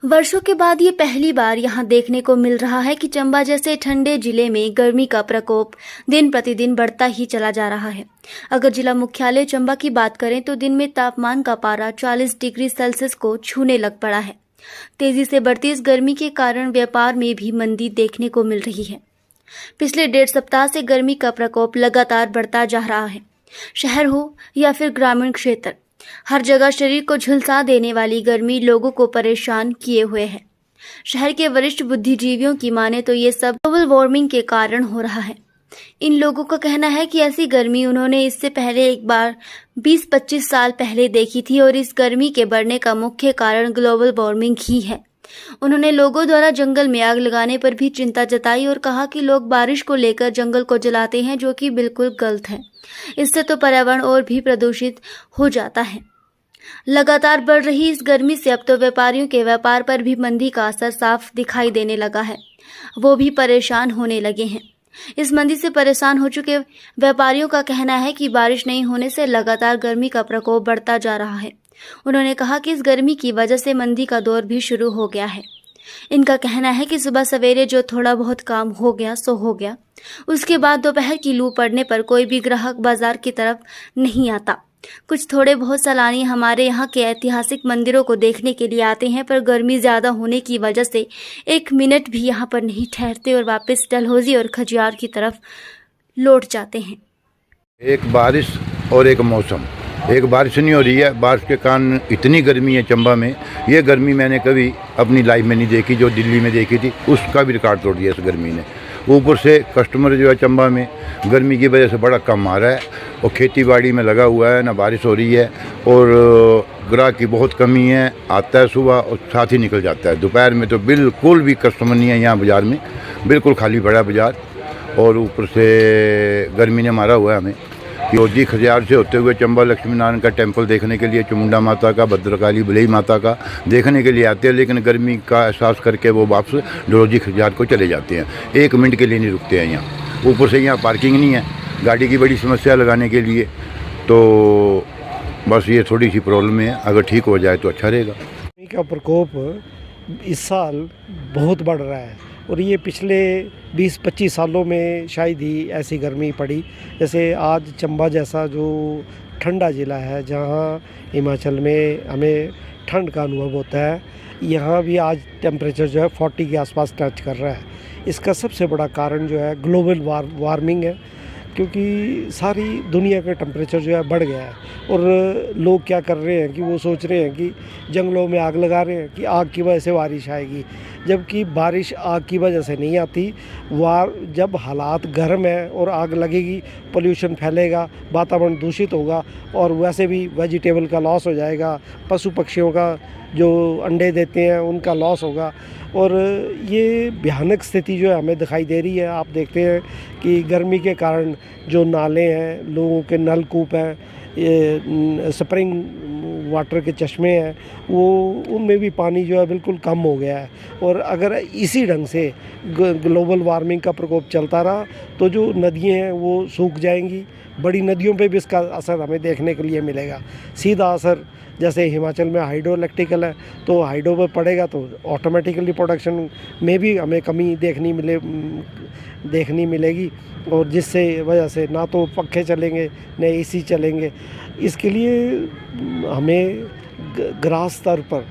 वर्षों के बाद ये पहली बार यहाँ देखने को मिल रहा है कि चंबा जैसे ठंडे जिले में गर्मी का प्रकोप दिन प्रतिदिन बढ़ता ही चला जा रहा है। अगर जिला मुख्यालय चंबा की बात करें तो दिन में तापमान का पारा 40 डिग्री सेल्सियस को छूने लग पड़ा है। तेजी से बढ़ती इस गर्मी के कारण व्यापार में भी मंदी देखने को मिल रही है। पिछले 1.5 सप्ताह से गर्मी का प्रकोप लगातार बढ़ता जा रहा है। शहर हो या फिर ग्रामीण क्षेत्र, हर जगह शरीर को झुलसा देने वाली गर्मी लोगों को परेशान किए हुए है। शहर के वरिष्ठ बुद्धिजीवियों की माने तो ये सब ग्लोबल वार्मिंग के कारण हो रहा है। इन लोगों का कहना है कि ऐसी गर्मी उन्होंने इससे पहले एक बार 20-25 साल पहले देखी थी और इस गर्मी के बढ़ने का मुख्य कारण ग्लोबल वार्मिंग ही है। उन्होंने लोगों द्वारा जंगल में आग लगाने पर भी चिंता जताई और कहा कि लोग बारिश को लेकर जंगल को जलाते हैं, जो कि बिल्कुल गलत है। इससे तो पर्यावरण और भी प्रदूषित हो जाता है। लगातार बढ़ रही इस गर्मी से अब तो व्यापारियों के व्यापार पर भी मंदी का असर साफ दिखाई देने लगा है। वो भी परेशान होने लगे हैं। इस मंदी से परेशान हो चुके व्यापारियों का कहना है कि बारिश नहीं होने से लगातार गर्मी का प्रकोप बढ़ता जा रहा है। उन्होंने कहा कि इस गर्मी की वजह से मंदी का दौर भी शुरू हो गया है। इनका कहना है कि सुबह सवेरे जो थोड़ा बहुत काम हो गया सो हो गया, उसके बाद दोपहर की लू पड़ने पर कोई भी ग्राहक बाजार की तरफ नहीं आता। कुछ थोड़े बहुत सैलानी हमारे यहाँ के ऐतिहासिक मंदिरों को देखने के लिए आते हैं, पर गर्मी ज़्यादा होने की वजह से 1 मिनट भी यहाँ पर नहीं ठहरते और वापस डलहौजी और खजियार की तरफ लौट जाते हैं। एक बारिश और एक मौसम, एक बारिश नहीं हो रही है। बारिश के कारण इतनी गर्मी है चंबा में, ये गर्मी मैंने कभी अपनी लाइफ में नहीं देखी। जो दिल्ली में देखी थी उसका भी रिकॉर्ड तोड़ दिया इस गर्मी ने। ऊपर से कस्टमर जो है चंबा में गर्मी की वजह से बड़ा कम आ रहा है और खेती बाड़ी में लगा हुआ है, ना बारिश हो रही है और ग्राहक की बहुत कमी है। आता है सुबह और साथ ही निकल जाता है। दोपहर में तो बिल्कुल भी कस्टमर नहीं है यहाँ बाज़ार में, बिल्कुल खाली पड़ा बाज़ार। और ऊपर से गर्मी ने मारा हुआ है हमें। डलहौजी खजियार से होते हुए चंबा लक्ष्मी नारायण का टेंपल देखने के लिए, चामुंडा माता का, भद्रकाली बलई माता का देखने के लिए आते हैं, लेकिन गर्मी का एहसास करके वो वापस डलहौजी खजियार को चले जाते हैं। 1 मिनट के लिए नहीं रुकते हैं यहाँ। ऊपर से यहाँ पार्किंग नहीं है, गाड़ी की बड़ी समस्या लगाने के लिए। तो बस ये थोड़ी सी प्रॉब्लम है, अगर ठीक हो जाए तो अच्छा रहेगा। गर्मी का प्रकोप इस साल बहुत बढ़ रहा है और ये पिछले 20-25 सालों में शायद ही ऐसी गर्मी पड़ी। जैसे आज चंबा जैसा जो ठंडा ज़िला है, जहाँ हिमाचल में हमें ठंड का अनुभव होता है, यहाँ भी आज टेम्परेचर जो है 40 के आसपास टच कर रहा है। इसका सबसे बड़ा कारण जो है ग्लोबल वार्मिंग है, क्योंकि सारी दुनिया का टेम्परेचर जो है बढ़ गया है। और लोग क्या कर रहे हैं कि वो सोच रहे हैं कि जंगलों में आग लगा रहे हैं कि आग की वजह से बारिश आएगी, जबकि बारिश आग की वजह से नहीं आती। जब हालात गर्म है और आग लगेगी, पोल्यूशन फैलेगा, वातावरण दूषित होगा और वैसे भी वेजिटेबल का लॉस हो जाएगा, पशु पक्षियों का जो अंडे देते हैं उनका लॉस होगा। और ये भयानक स्थिति जो है हमें दिखाई दे रही है। आप देखते हैं कि गर्मी के कारण जो नाले हैं, लोगों के नलकूप हैं, ये स्प्रिंग वाटर के चश्मे हैं, वो उनमें भी पानी जो है बिल्कुल कम हो गया है। और अगर इसी ढंग से ग्लोबल वार्मिंग का प्रकोप चलता रहा तो जो नदियाँ हैं वो सूख जाएंगी। बड़ी नदियों पे भी इसका असर हमें देखने के लिए मिलेगा। सीधा असर जैसे हिमाचल में हाइड्रो इलेक्ट्रिकल है, तो हाइड्रो पर पड़ेगा तो ऑटोमेटिकली प्रोडक्शन में भी हमें कमी देखनी मिलेगी। और जिससे वजह से ना तो पंखे चलेंगे न एसी चलेंगे। इसके लिए हमें ग्रास स्तर पर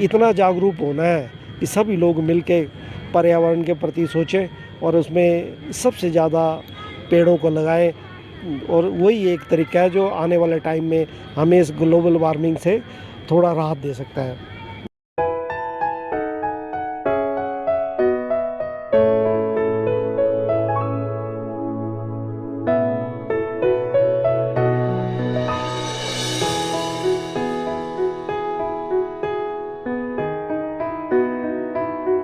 इतना जागरूक होना है कि सभी लोग मिलकर पर्यावरण के प्रति सोचें और उसमें सबसे ज़्यादा पेड़ों को लगाएं। और वही एक तरीका है जो आने वाले टाइम में हमें इस ग्लोबल वार्मिंग से थोड़ा राहत दे सकता है।